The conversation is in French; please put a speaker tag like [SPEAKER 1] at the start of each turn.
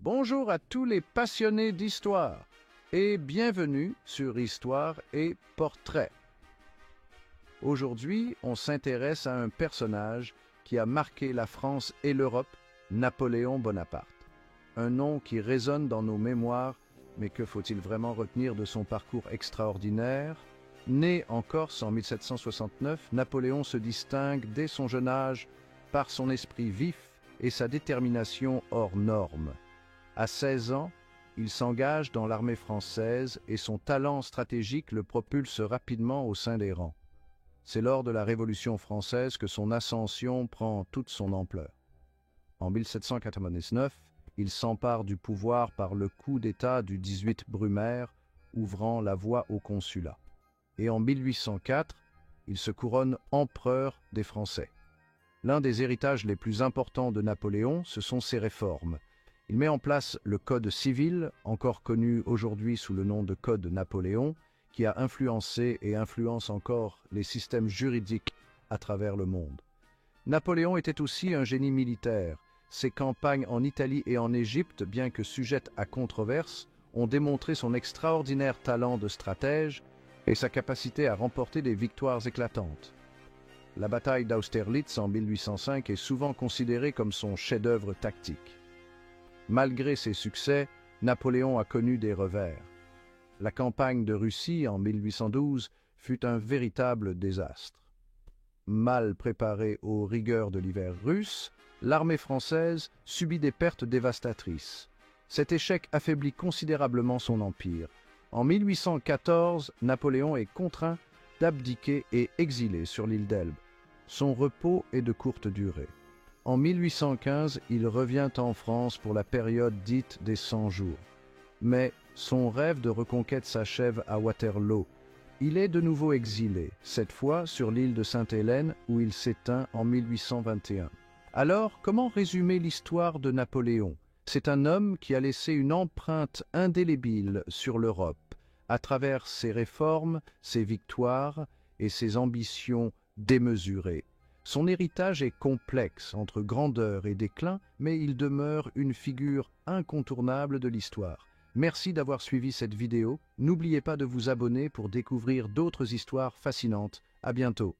[SPEAKER 1] Bonjour à tous les passionnés d'histoire et bienvenue sur Histoire et Portrait. Aujourd'hui, on s'intéresse à un personnage qui a marqué la France et l'Europe, Napoléon Bonaparte. Un nom qui résonne dans nos mémoires, mais que faut-il vraiment retenir de son parcours extraordinaire? Né en Corse en 1769, Napoléon se distingue dès son jeune âge par son esprit vif et sa détermination hors norme. À 16 ans, il s'engage dans l'armée française et son talent stratégique le propulse rapidement au sein des rangs. C'est lors de la Révolution française que son ascension prend toute son ampleur. En 1799, il s'empare du pouvoir par le coup d'État du 18 Brumaire, ouvrant la voie au consulat. Et en 1804, il se couronne empereur des Français. L'un des héritages les plus importants de Napoléon, ce sont ses réformes. Il met en place le Code civil, encore connu aujourd'hui sous le nom de Code Napoléon, qui a influencé et influence encore les systèmes juridiques à travers le monde. Napoléon était aussi un génie militaire. Ses campagnes en Italie et en Égypte, bien que sujettes à controverse, ont démontré son extraordinaire talent de stratège et sa capacité à remporter des victoires éclatantes. La bataille d'Austerlitz en 1805 est souvent considérée comme son chef-d'œuvre tactique. Malgré ses succès, Napoléon a connu des revers. La campagne de Russie en 1812 fut un véritable désastre. Mal préparée aux rigueurs de l'hiver russe, l'armée française subit des pertes dévastatrices. Cet échec affaiblit considérablement son empire. En 1814, Napoléon est contraint d'abdiquer et exilé sur l'île d'Elbe. Son repos est de courte durée. En 1815, il revient en France pour la période dite des 100 jours. Mais son rêve de reconquête s'achève à Waterloo. Il est de nouveau exilé, cette fois sur l'île de Sainte-Hélène où il s'éteint en 1821. Alors, comment résumer l'histoire de Napoléon? C'est un homme qui a laissé une empreinte indélébile sur l'Europe, à travers ses réformes, ses victoires et ses ambitions démesurées. Son héritage est complexe entre grandeur et déclin, mais il demeure une figure incontournable de l'histoire. Merci d'avoir suivi cette vidéo. N'oubliez pas de vous abonner pour découvrir d'autres histoires fascinantes. À bientôt.